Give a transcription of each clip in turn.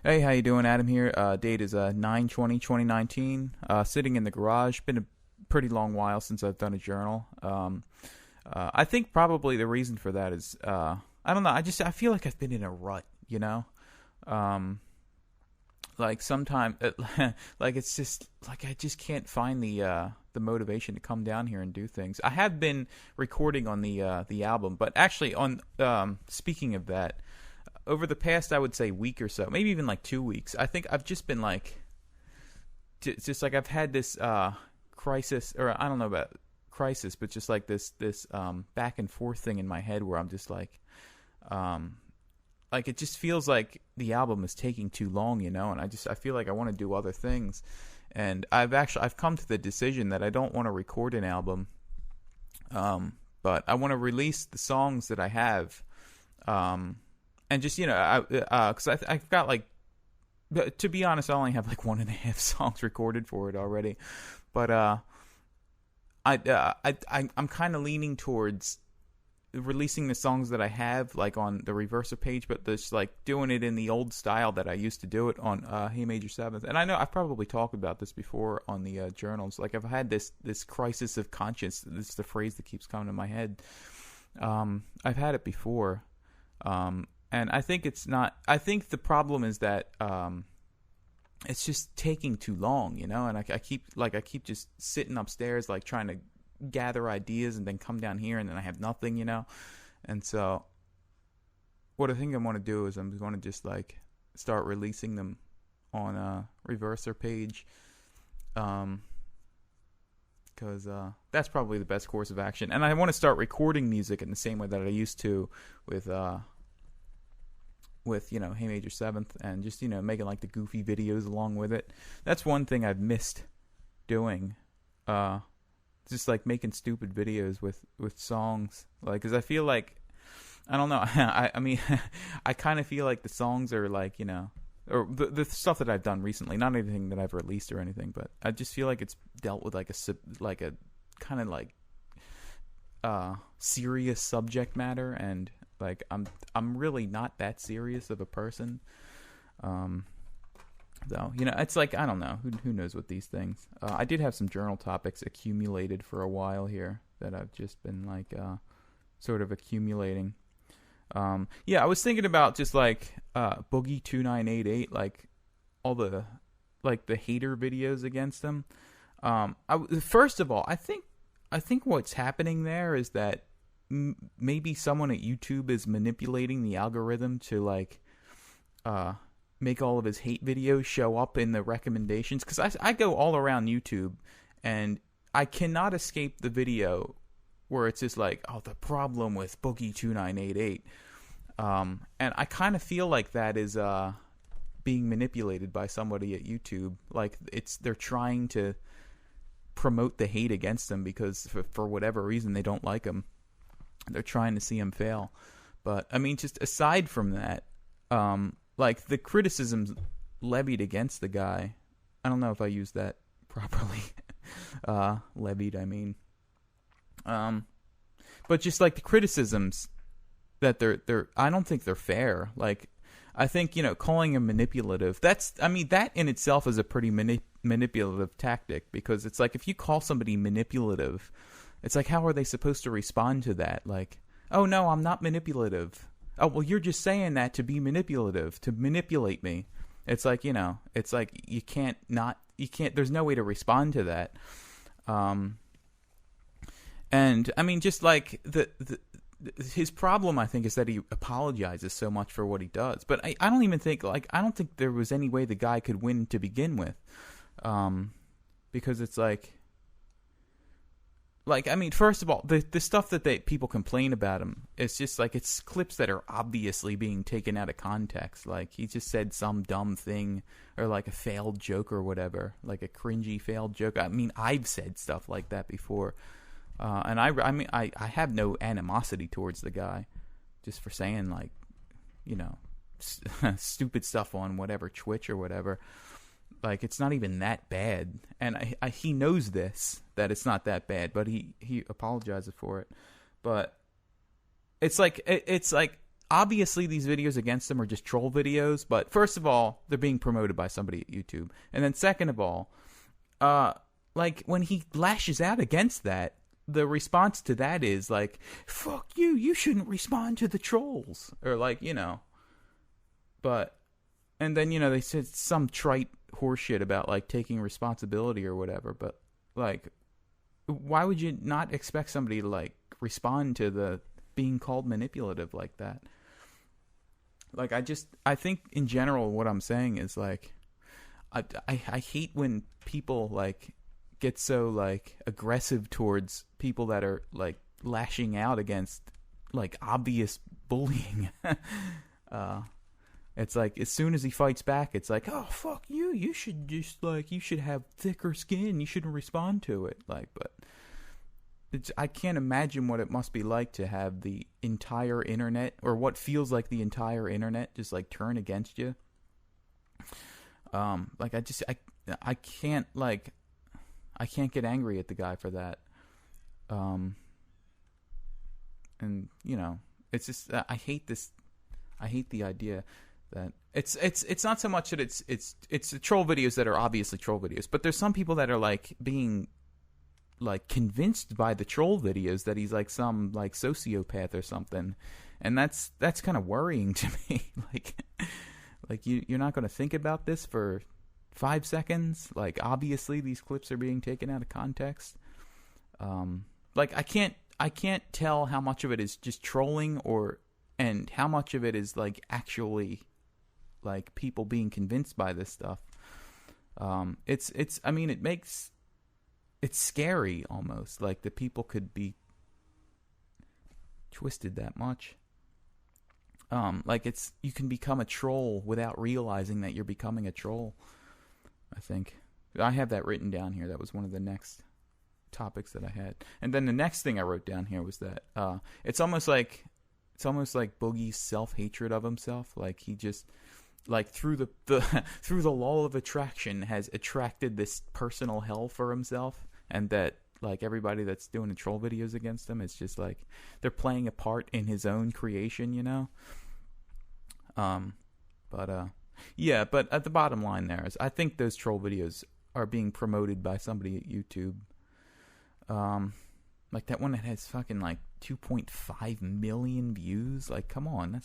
Hey, how you doing? Adam here. Date is 9/20/2019. Sitting in the garage. Been a pretty long while since I've done a journal. I think probably the reason for that is I don't know. I feel like I've been in a rut. Um, like sometimes like it's just like I just can't find the motivation to come down here and do things. I have been recording on the album, but actually on speaking of that, over the past, I would say, week or so, maybe even like 2 weeks, I think I've just been like, just like I've had this crisis, or I don't know about crisis, but just like this back and forth thing in my head where I'm just like it just feels like the album is taking too long, and I feel like I want to do other things, and I've come to the decision that I don't want to record an album, but I want to release the songs that I have. And just, because I've got like, to be honest, I only have like 1.5 songs recorded for it already. But I'm kind of leaning towards releasing the songs that I have like on the Reverser page, but just like doing it in the old style that I used to do it on Hey Major 7th. And I know I've probably talked about this before on the journals. Like I've had this crisis of conscience. This is the phrase that keeps coming to my head. I've had it before. And I think it's not. I think the problem is that it's just taking too long, and I keep just sitting upstairs, like trying to gather ideas, and then come down here, and then I have nothing, And so, what I think I want to do is I'm going to just like start releasing them on a Reverser page, because that's probably the best course of action. And I want to start recording music in the same way that I used to with Hey Major 7th, and just making like the goofy videos along with it. That's one thing I've missed doing, just like making stupid videos with songs, like, because I feel like, I don't know, I mean I kind of feel like the songs are like, or the stuff that I've done recently, not anything that I've released or anything, but I just feel like it's dealt with like a kind of like serious subject matter, and like I'm really not that serious of a person, though. It's like, I don't know, who knows what these things. I did have some journal topics accumulated for a while here that I've just been like sort of accumulating. Yeah, I was thinking about just like Boogie 2988, like all the like the hater videos against him. First of all, I think what's happening there is that maybe someone at YouTube is manipulating the algorithm to like make all of his hate videos show up in the recommendations, because I go all around YouTube and I cannot escape the video where it's just like, oh, the problem with Boogie 2988, and I kind of feel like that is being manipulated by somebody at YouTube. Like they're trying to promote the hate against him because for whatever reason they don't like him. They're trying to see him fail. But I mean, just aside from that, like the criticisms levied against the guy, I don't know if I used that properly. Levied, I mean. But just like the criticisms that they're I don't think they're fair. Like, I think, calling him manipulative, that in itself is a pretty manipulative tactic, because it's like, if you call somebody manipulative, it's like, how are they supposed to respond to that? Like, oh no, I'm not manipulative. Oh, well, you're just saying that to be manipulative, to manipulate me. It's like, it's like you can't, there's no way to respond to that. And I mean, just like his problem, I think, is that he apologizes so much for what he does. But I don't even think, like, I don't think there was any way the guy could win to begin with. Because it's like, I mean, first of all, the stuff that people complain about him, it's just like, it's clips that are obviously being taken out of context. Like, he just said some dumb thing, or like a failed joke or whatever, like a cringy failed joke. I mean, I've said stuff like that before. And I have no animosity towards the guy just for saying, like, stupid stuff on whatever, Twitch or whatever. Like, it's not even that bad. And he knows this, that it's not that bad, but he apologizes for it. But it's like obviously these videos against him are just troll videos, but first of all, they're being promoted by somebody at YouTube. And then second of all, like when he lashes out against that, the response to that is like, fuck you, you shouldn't respond to the trolls. Or like, you know. But, and then, you know, they said some trite horseshit about like taking responsibility or whatever. But like, why would you not expect somebody to like respond to the being called manipulative like that? Like, I think in general what I'm saying is like, I hate when people like get so like aggressive towards people that are like lashing out against like obvious bullying. It's like as soon as he fights back, it's like, oh fuck you, you should just like, you should have thicker skin, you shouldn't respond to it. Like, but I can't imagine what it must be like to have the entire internet, or what feels like the entire internet, just like turn against you. Like I can't like, I can't get angry at the guy for that. And you know, it's just, I hate this. I hate the idea that it's not so much that it's the troll videos that are obviously troll videos, but there's some people that are like being like convinced by the troll videos that he's like some like sociopath or something, and that's kind of worrying to me. like you're not going to think about this for 5 seconds. Like obviously these clips are being taken out of context. Like I can't tell how much of it is just trolling and how much of it is like actually like people being convinced by this stuff. I mean, it's scary almost, like that people could be twisted that much. Like you can become a troll without realizing that you're becoming a troll. I think I have that written down here. That was one of the next topics that I had. And then the next thing I wrote down here was that it's almost like Boogie's self-hatred of himself. Like he just like through the through the law of attraction has attracted this personal hell for himself, and that like everybody that's doing the troll videos against him, it's just like they're playing a part in his own creation, you know. Yeah, but at the bottom line there is I think those troll videos are being promoted by somebody at YouTube. Like that one that has fucking like 2.5 million views. Like, come on,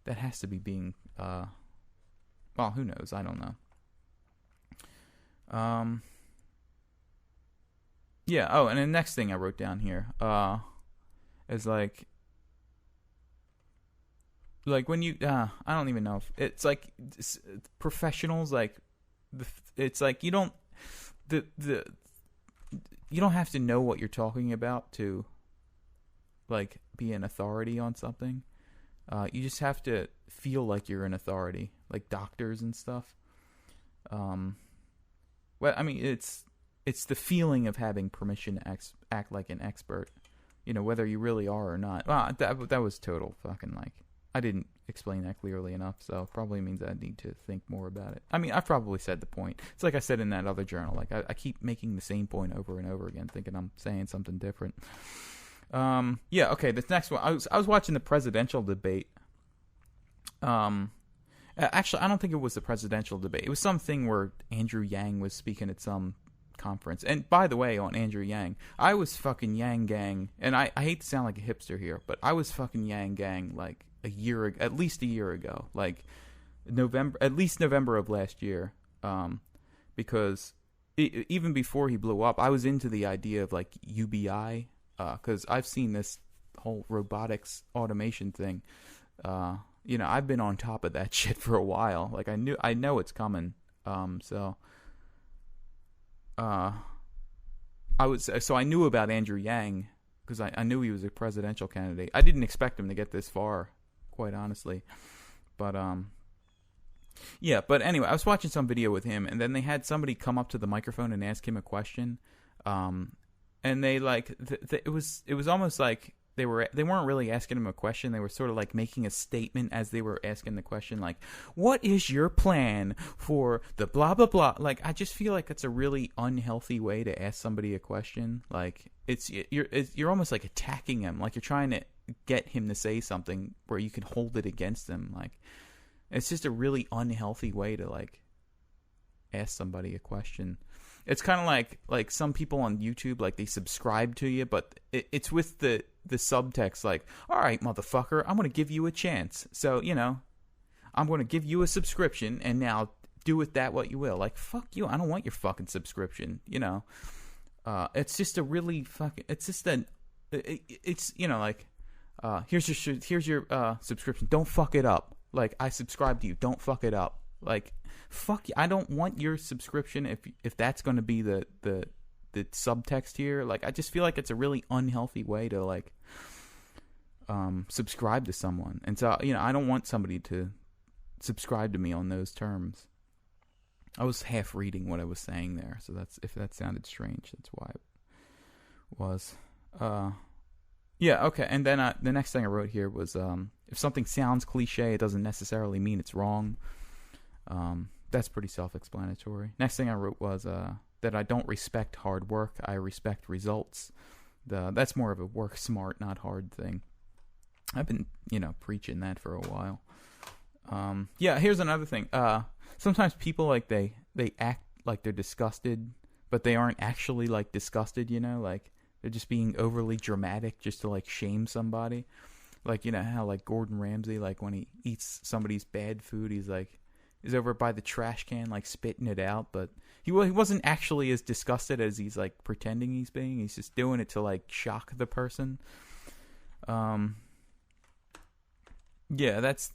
that has to be being, well, who knows? I don't know. Yeah. Oh, and the next thing I wrote down here, is like when you, I don't even know if it's like professionals, like it's like you don't have to know what you're talking about to like be an authority on something. You just have to feel like you're an authority, like doctors and stuff. Well, I mean, it's the feeling of having permission to act like an expert, you know, whether you really are or not. Well, that was total fucking like, I didn't explain that clearly enough, so probably means I need to think more about it. I mean, I've probably said the point. It's like I said in that other journal. Like I keep making the same point over and over again, thinking I'm saying something different. Yeah. Okay. This next one, I was watching the presidential debate. Actually, I don't think it was the presidential debate. It was something where Andrew Yang was speaking at some conference. And by the way, on Andrew Yang, I was fucking Yang gang, and I hate to sound like a hipster here, but I was fucking Yang gang like at least a year ago, like November of last year, because even before he blew up, I was into the idea of like UBI, because I've seen this whole robotics automation thing. You know, I've been on top of that shit for a while. Like I know it's coming. So I knew about Andrew Yang because I knew he was a presidential candidate. I didn't expect him to get this far, quite honestly. But yeah. But anyway, I was watching some video with him, and then they had somebody come up to the microphone and ask him a question. And they like it was almost like they weren't really asking him a question. They were sort of like making a statement as they were asking the question, like, "What is your plan for the blah blah blah?" Like, I just feel like it's a really unhealthy way to ask somebody a question. Like, you're almost like attacking them. Like you're trying to get him to say something where you can hold it against him. Like, it's just a really unhealthy way to like ask somebody a question. It's kind of like some people on YouTube, like they subscribe to you, but it's with the subtext like, all right, motherfucker, I'm going to give you a chance. So, you know, I'm going to give you a subscription and now do with that what you will. Like, fuck you. I don't want your fucking subscription, you know. It's just a really fucking, it's just it's, you know, like, here's your subscription. Don't fuck it up. Like, I subscribe to you. Don't fuck it up. Like, fuck you. I don't want your subscription if that's going to be the subtext here. Like, I just feel like it's a really unhealthy way to like subscribe to someone. And so, you know, I don't want somebody to subscribe to me on those terms. I was half reading what I was saying there, so that's, if that sounded strange, that's why it was. Yeah, okay. And then the next thing I wrote here was, if something sounds cliche, it doesn't necessarily mean it's wrong. That's pretty self-explanatory. Next thing I wrote was that I don't respect hard work. I respect results. That's more of a work smart, not hard thing. I've been, you know, preaching that for a while. Yeah, here's another thing. Sometimes people, like, they act like they're disgusted, but they aren't actually, like, disgusted, you know? Like, they're just being overly dramatic just to, like, shame somebody. Like, you know how, like, Gordon Ramsay, like, when he eats somebody's bad food, he's over by the trash can, like, spitting it out, but he wasn't actually as disgusted as he's, like, pretending he's being. He's just doing it to, like, shock the person. Yeah,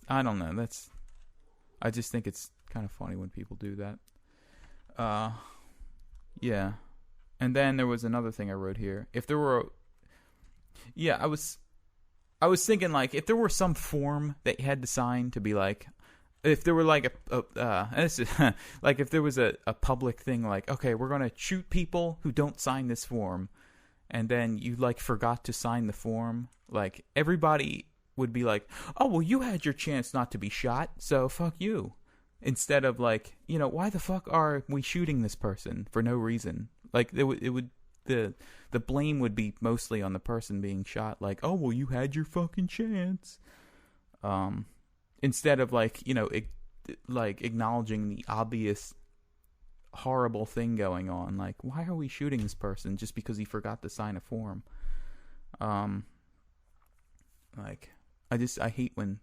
I don't know, I just think it's kind of funny when people do that. Yeah. And then there was another thing I wrote here. If there were, I was thinking, like, if there were some form that you had to sign to be like, if there were like like if there was a public thing, like, okay, we're gonna shoot people who don't sign this form, and then you like forgot to sign the form, like everybody would be like, oh well, you had your chance not to be shot, so fuck you. Instead of like, you know, why the fuck are we shooting this person for no reason? Like the blame would be mostly on the person being shot. Like, oh well, you had your fucking chance. Instead of like, you know, like acknowledging the obvious horrible thing going on. Like, why are we shooting this person just because he forgot to sign a form? Like, I hate when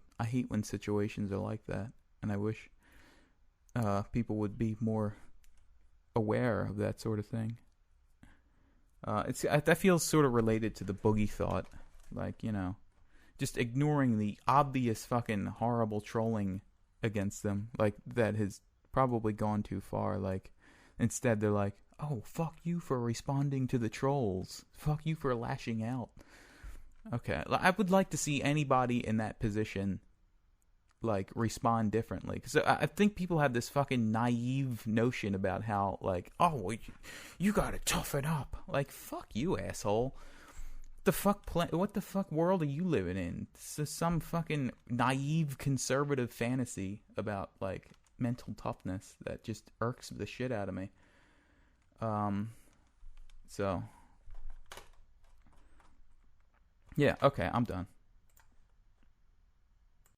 situations are like that, and I wish people would be more aware of that sort of thing. That feels sort of related to the boogie thought, like, you know, just ignoring the obvious fucking horrible trolling against them, like, that has probably gone too far. Like, instead they're like, oh, fuck you for responding to the trolls. Fuck you for lashing out. Okay, I would like to see anybody in that position, like, respond differently. Because I think people have this fucking naive notion about how, like, oh, well, you gotta toughen up. Like, fuck you, asshole. What the fuck world are you living in? This is some fucking naive conservative fantasy about, like, mental toughness that just irks the shit out of me. So, yeah, okay, I'm done.